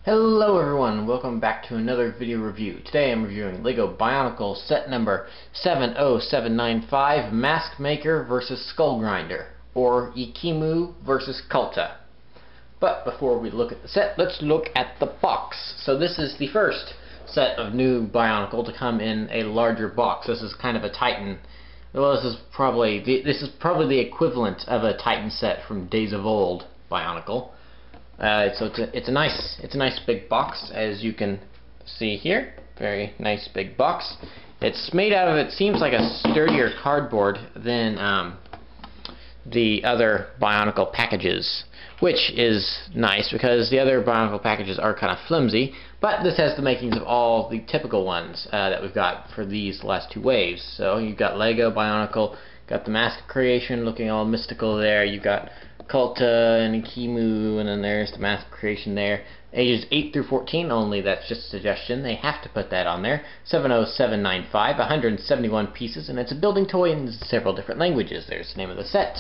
Hello everyone, welcome back to another video review. Today I'm reviewing LEGO BIONICLE set number 70795, Mask Maker vs. Skull Grinder, or Ikimu vs. Kulta. But before we look at the set, let's look at the box. So this is the first set of new BIONICLE to come in a larger box. This is kind of a Titan. Well, this is probably the equivalent of a Titan set from Days of Old BIONICLE. So it's a nice big box, as you can see here. Very nice big box. It's made out of, it seems like, a sturdier cardboard than the other BIONICLE packages, which is nice because the other BIONICLE packages are kind of flimsy. But this has the makings of all the typical ones that we've got for these last two waves. So you've got LEGO BIONICLE, got the Mask of Creation looking all mystical there. You've got Kulta and Ikimu, and then there's the Mask of Creation there. Ages 8 through 14 only, that's just a suggestion. They have to put that on there. 70795, 171 pieces, and it's a building toy in several different languages. There's the name of the set.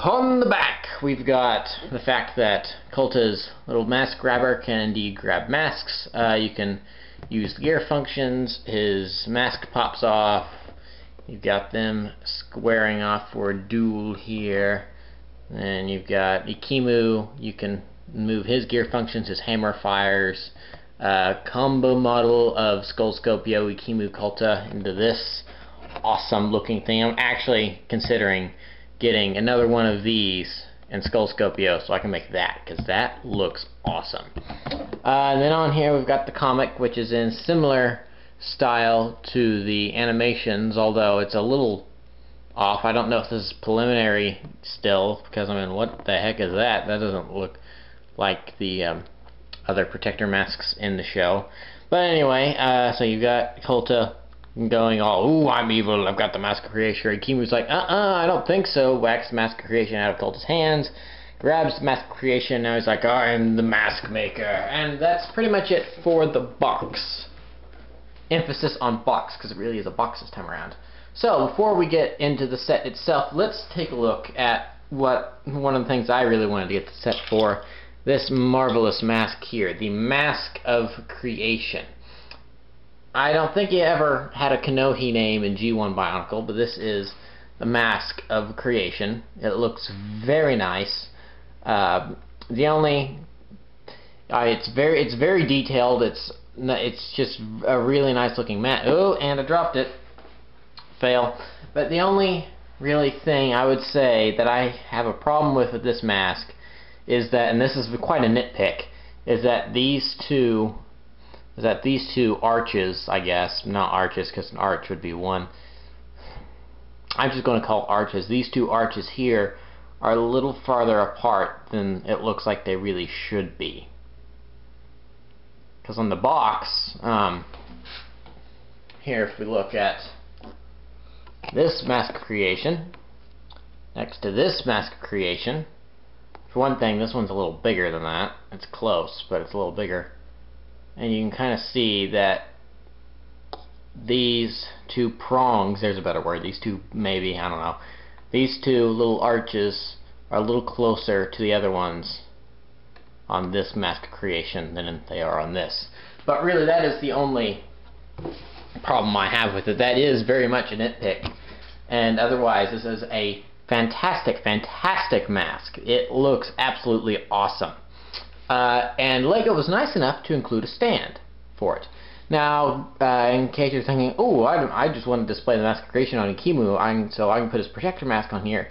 On the back, we've got the fact that Kulta's little mask grabber can indeed grab masks. You can use the gear functions. His mask pops off. You've got them squaring off for a duel here. And you've got Ikimu. You can move his gear functions. His hammer fires. Combo model of Skullscopio Ikimu Kulta into this awesome looking thing. I'm actually considering getting another one of these in Skullscopio so I can make that, because that looks awesome. And then on here we've got the comic, which is in similar style to the animations, although it's a little off. I don't know if this is preliminary still, because I mean, what the heck is that? That doesn't look like the other protector masks in the show. But anyway, so you've got Kulta going all, ooh, I'm evil, I've got the Mask of Creation. Ikimu's like, I don't think so. Whacks the Mask of Creation out of Kulta's hands, grabs the Mask of Creation, now he's like, I'm the Mask Maker. And that's pretty much it for the box. Emphasis on box, because it really is a box this time around. So, before we get into the set itself, let's take a look at one of the things I really wanted to get the set for, this marvelous mask here, the Mask of Creation. I don't think you ever had a Kanohi name in G1 BIONICLE, but this is the Mask of Creation. It looks very nice. It's very detailed. It's just a really nice looking mask. Oh, and I dropped it. Fail. But the only really thing I would say that I have a problem with this mask is that, and this is quite a nitpick, is that these two arches, I guess, not arches because an arch would be one, I'm just going to call arches, these two arches here are a little farther apart than it looks like they really should be. Because on the box, here if we look at this Mask of Creation next to this Mask of Creation, for one thing, this one's a little bigger than that. It's close, but it's a little bigger. And you can kind of see that these two prongs, there's a better word, these two, maybe, I don't know, these two little arches are a little closer to the other ones on this Mask of Creation than they are on this. But really, that is the only problem I have with it. That is very much a nitpick. And otherwise, this is a fantastic mask. It looks absolutely awesome. And LEGO was nice enough to include a stand for it. Now, in case you're thinking, oh, I just want to display the Mask of Creation on Ikimu, so I can put his protector mask on here.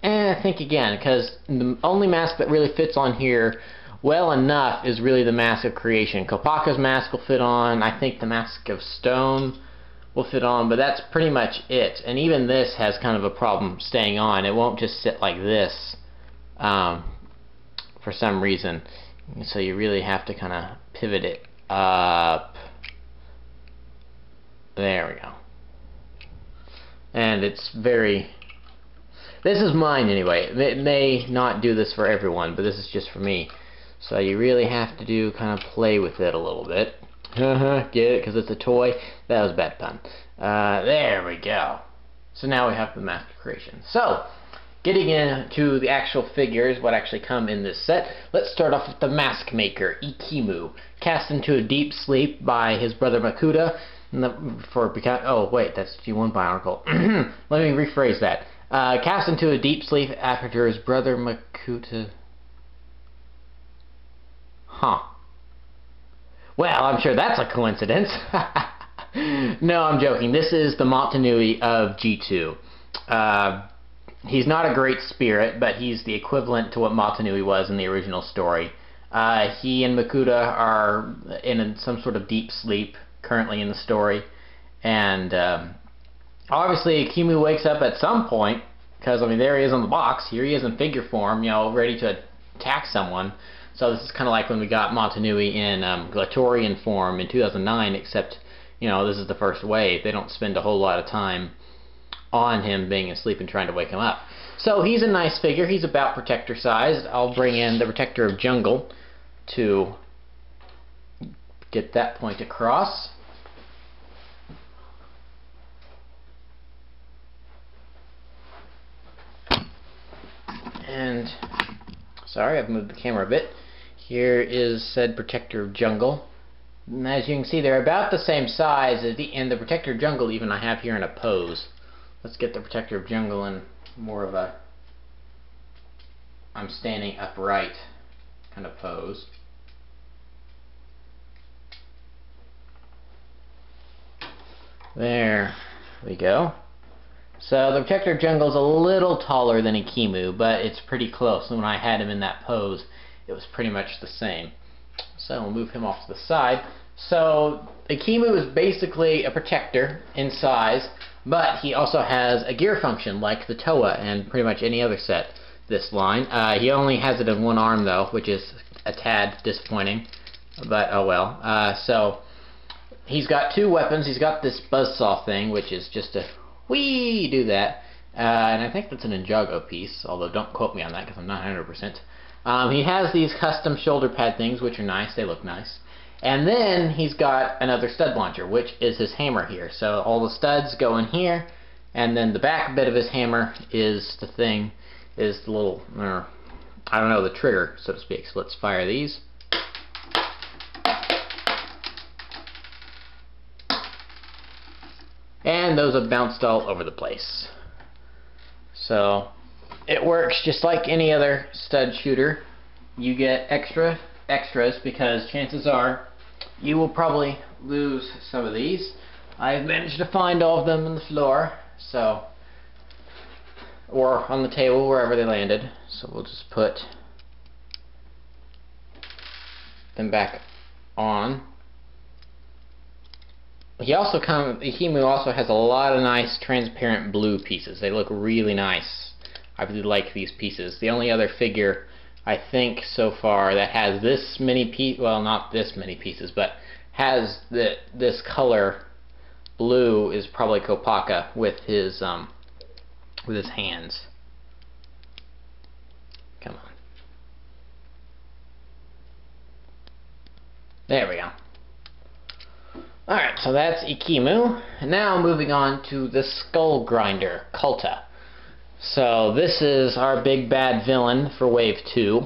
And think again, because the only mask that really fits on here well enough is really the Mask of Creation. Kopaka's mask will fit on, I think the Mask of Stone will fit on, but that's pretty much it. And even this has kind of a problem staying on. It won't just sit like this for some reason. So you really have to kind of pivot it up. There we go. And it's very... This is mine anyway. It may not do this for everyone, but this is just for me. So you really have to kind of play with it a little bit. Get it? Because it's a toy? That was a bad pun. There we go. So now we have the Mask of Creation. So, getting into the actual figures, what actually come in this set, let's start off with the Mask Maker, Ikimu, cast into a deep sleep by his brother Makuta. Oh wait, that's G1 Bionicle. Let me rephrase that. Cast into a deep sleep after his brother Makuta. Huh. Well, I'm sure that's a coincidence. No, I'm joking. This is the Motunui of G2. He's not a great spirit, but he's the equivalent to what Motunui was in the original story. He and Makuta are in some sort of deep sleep currently in the story, and obviously Ikimu wakes up at some point, because I mean there he is on the box. Here he is in figure form, you know, ready to attack someone. So this is kind of like when we got Motunui in Glatorian form in 2009, except you know this is the first wave. They don't spend a whole lot of time on him being asleep and trying to wake him up. So he's a nice figure. He's about Protector sized. I'll bring in the Protector of Jungle to get that point across. And sorry, I've moved the camera a bit. Here is said Protector of Jungle. And as you can see, they're about the same size as the Protector of Jungle even I have here in a pose. Let's get the Protector of Jungle in more of a I'm standing upright kind of pose. There we go. So the Protector of Jungle is a little taller than Ikimu, but it's pretty close. And when I had him in that pose, it was pretty much the same. So we'll move him off to the side. So Ikimu is basically a protector in size, but he also has a gear function like the Toa and pretty much any other set this line. He only has it in one arm though, which is a tad disappointing, but oh well. So he's got two weapons. He's got this buzzsaw thing, which is just a whee do that, and I think that's an Ninjago piece, although don't quote me on that because I'm not 100%. He has these custom shoulder pad things, which are nice. They look nice. And then he's got another stud launcher, which is his hammer here. So all the studs go in here, and then the back bit of his hammer is the thing, is the little, I don't know, the trigger, so to speak. So let's fire these. And those have bounced all over the place. So it works just like any other stud shooter. You get extras because chances are you will probably lose some of these. I've managed to find all of them on the floor, so, or on the table, wherever they landed. So we'll just put them back on. Ikimu also has a lot of nice transparent blue pieces. They look really nice. I really like these pieces. The only other figure I think so far that has this many pieces, well, not this many pieces, but has this color blue is probably Kopaka with his hands. Come on. There we go. Alright, so that's Ikimu. Now moving on to the Skull Grinder, Kulta. So this is our big bad villain for Wave 2.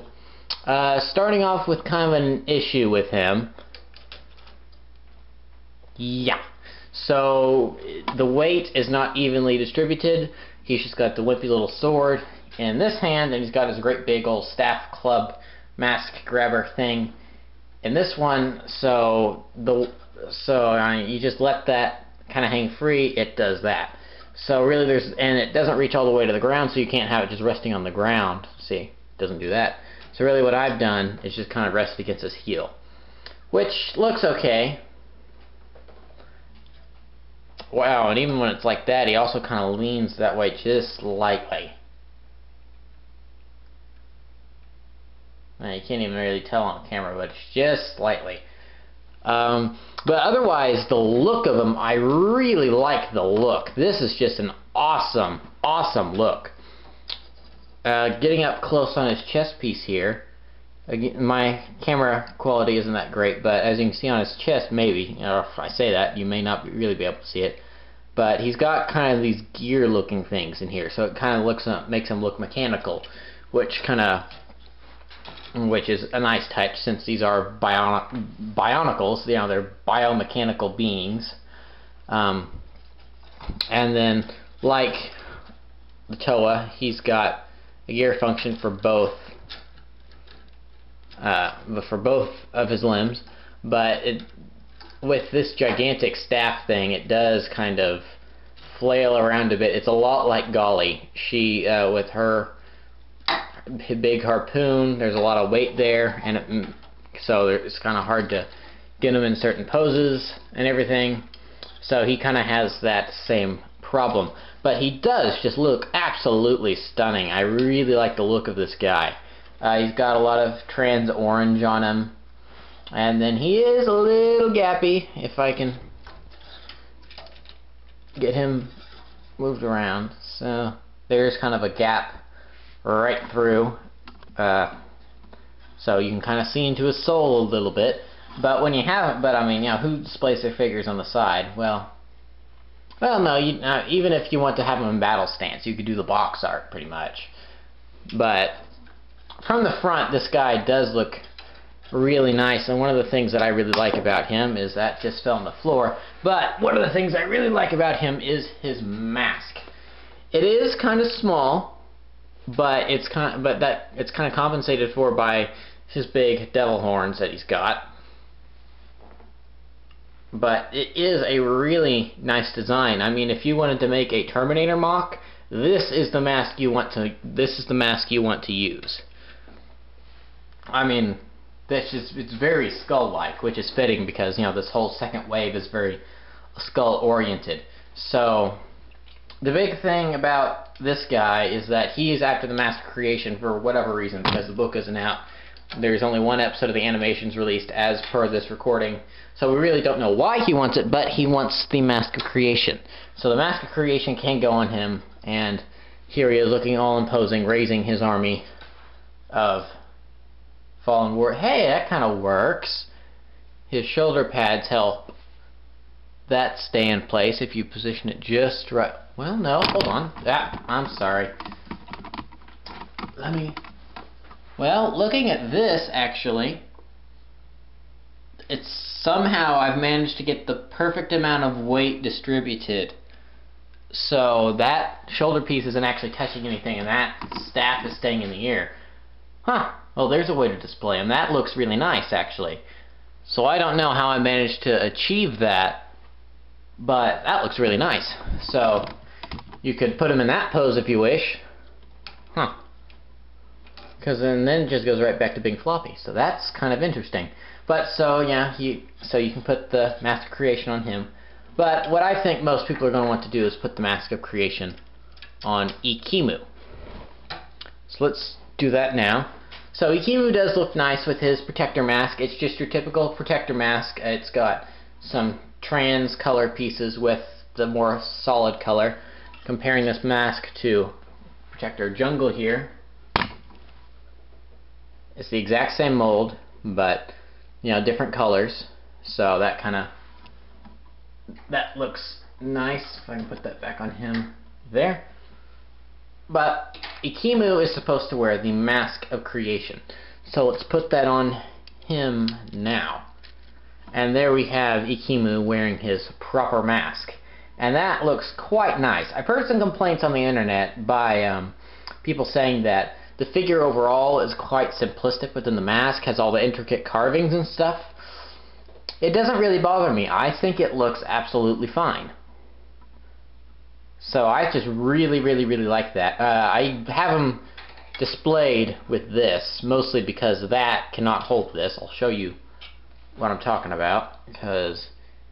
Starting off with kind of an issue with him. Yeah. So the weight is not evenly distributed. He's just got the wimpy little sword in this hand, and he's got his great big old staff club mask grabber thing in this one. So you just let that kind of hang free, it does that. So really and it doesn't reach all the way to the ground, so you can't have it just resting on the ground. See, it doesn't do that. So really what I've done is just kind of rest against his heel, which looks okay. Wow, and even when it's like that, he also kind of leans that way just slightly. Now, you can't even really tell on camera, but it's just slightly. But otherwise, the look of him, I really like the look. This is just an awesome, awesome look. Getting up close on his chest piece here, again, my camera quality isn't that great, but as you can see on his chest, maybe, or if I say that, you may not really be able to see it. but he's got kind of these gear looking things in here, so it kind of makes him look mechanical, which is a nice touch since these are bionicles. You know, they're biomechanical beings. And then, like the Toa, he's got a gear function for both of his limbs, but with this gigantic staff thing, it does kind of flail around a bit. It's a lot like Golly. She, with her big harpoon, there's a lot of weight there, and so it's kind of hard to get him in certain poses and everything. So he kind of has that same problem. But he does just look absolutely stunning. I really like the look of this guy. He's got a lot of trans orange on him. And then he is a little gappy, if I can get him moved around. So there's kind of a gap right through. So you can kind of see into his soul a little bit. But when you have, I mean, you know, who displays their figures on the side? Well, no. Even if you want to have them in battle stance, you could do the box art pretty much. But from the front, this guy does look really nice, and one of the things that I really like about him is that just fell on the floor. But one of the things I really like about him is his mask. It is kind of small, but it's kind of compensated for by his big devil horns that he's got. But it is a really nice design. I mean, if you wanted to make a Terminator mock, this is the mask you want to use. I mean, it's very skull-like, which is fitting because, you know, this whole second wave is very skull-oriented. So the big thing about this guy is that he is after the mask of creation for whatever reason, because the book isn't out. There's only one episode of the animations released as per this recording, so we really don't know why he wants it, but he wants the mask of creation. So the mask of creation can go on him, and here he is looking all imposing, raising his army of fallen war. Hey, that kind of works. His shoulder pads help that stay in place if you position it just right. Well, no, hold on. I'm sorry. Well, looking at this, actually, it's somehow I've managed to get the perfect amount of weight distributed. So that shoulder piece isn't actually touching anything, and that staff is staying in the air. Huh. Well, there's a way to display them. That looks really nice, actually. So I don't know how I managed to achieve that, but that looks really nice. So you could put him in that pose if you wish. Huh. Because then it just goes right back to being floppy. So that's kind of interesting. But so yeah, so you can put the mask of creation on him. But what I think most people are going to want to do is put the mask of creation on Ikimu. So let's do that now. So Ikimu does look nice with his protector mask. It's just your typical protector mask. It's got some trans color pieces with the more solid color. Comparing this mask to Protector Jungle here. It's the exact same mold, but you know, different colors. So that looks nice. If I can put that back on him there. But Ikimu is supposed to wear the mask of creation. So let's put that on him now. And there we have Ikimu wearing his proper mask. And that looks quite nice. I've heard some complaints on the internet by people saying that the figure overall is quite simplistic within the mask, has all the intricate carvings and stuff. It doesn't really bother me. I think it looks absolutely fine. So I just really like that. I have them displayed with this, mostly because that cannot hold this. I'll show you what I'm talking about, because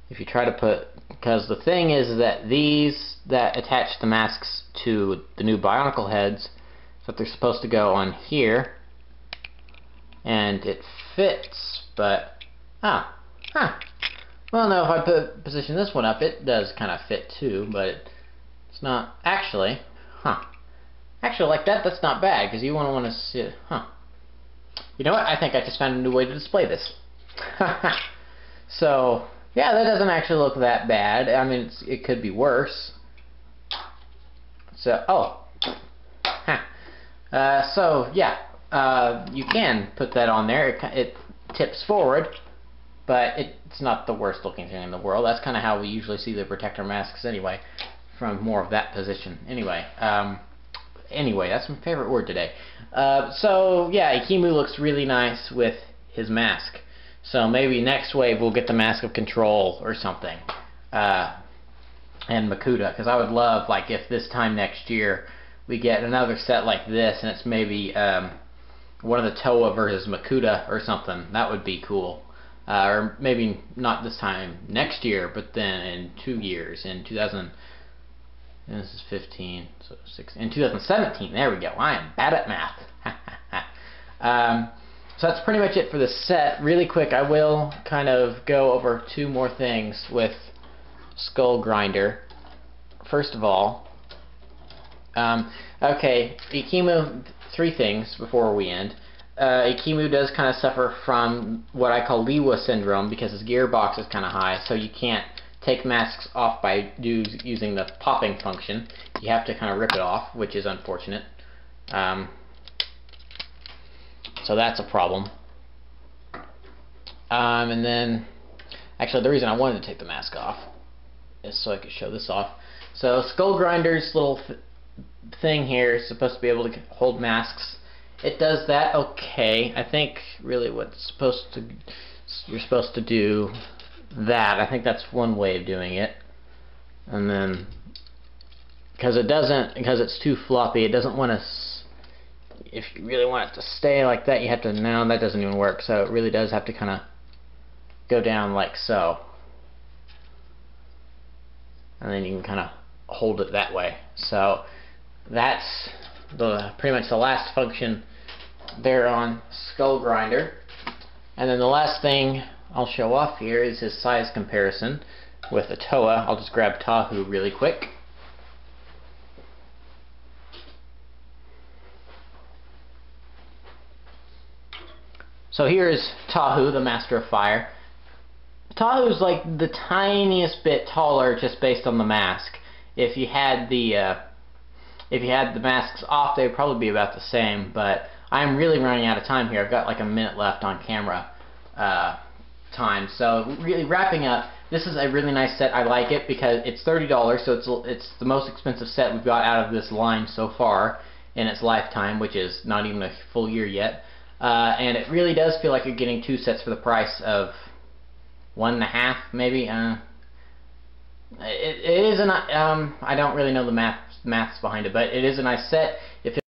if you try to because the thing is that these that attach the masks to the new Bionicle heads, so they're supposed to go on here, and it fits, but well, no, if I position this one up, it does kind of fit too, but it's not actually, actually like that's not bad, because you want to see it, You know what, I think I just found a new way to display this. So Yeah, that doesn't actually look that bad. I mean, it could be worse. So, oh. Huh. So, yeah. You can put that on there. It tips forward, but it's not the worst looking thing in the world. That's kind of how we usually see the protector masks anyway, from more of that position. Anyway, that's my favorite word today. So, yeah, Ikimu looks really nice with his mask. So maybe next wave we'll get the Mask of Control or something. And Makuta, because I would love, like, if this time next year we get another set like this, and it's maybe one of the Toa versus Makuta or something. That would be cool. Or maybe not this time next year, but then in 2 years, in 2000. And this is 15, so 16. In 2017, there we go. I am bad at math. So that's pretty much it for this set. Really quick, I will kind of go over 2 more things with Skull Grinder. First of all, okay, Ikimu, 3 things before we end. Ikimu does kind of suffer from what I call Liwa syndrome because his gearbox is kind of high, so you can't take masks off by using the popping function. You have to kind of rip it off, which is unfortunate. So that's a problem. And then, actually, the reason I wanted to take the mask off is so I could show this off. So Skull Grinder's little thing here is supposed to be able to hold masks. It does that okay. I think really you're supposed to do that. I think that's one way of doing it. And then because it's too floppy, it doesn't want to. If you really want it to stay like that, you have to. No, that doesn't even work. So it really does have to kind of go down like so, and then you can kind of hold it that way. So that's pretty much the last function there on Skull Grinder. And then the last thing I'll show off here is his size comparison with a Toa. I'll just grab Tahu really quick. So here is Tahu, the Master of Fire. Tahu's like the tiniest bit taller just based on the mask. If you had the masks off, they'd probably be about the same, but I'm really running out of time here. I've got like a minute left on camera time. So really wrapping up, this is a really nice set. I like it because it's $30, so it's the most expensive set we've got out of this line so far in its lifetime, which is not even a full year yet. And it really does feel like you're getting 2 sets for the price of 1.5, maybe. It is I don't really know the maths behind it, but it is a nice set. It feels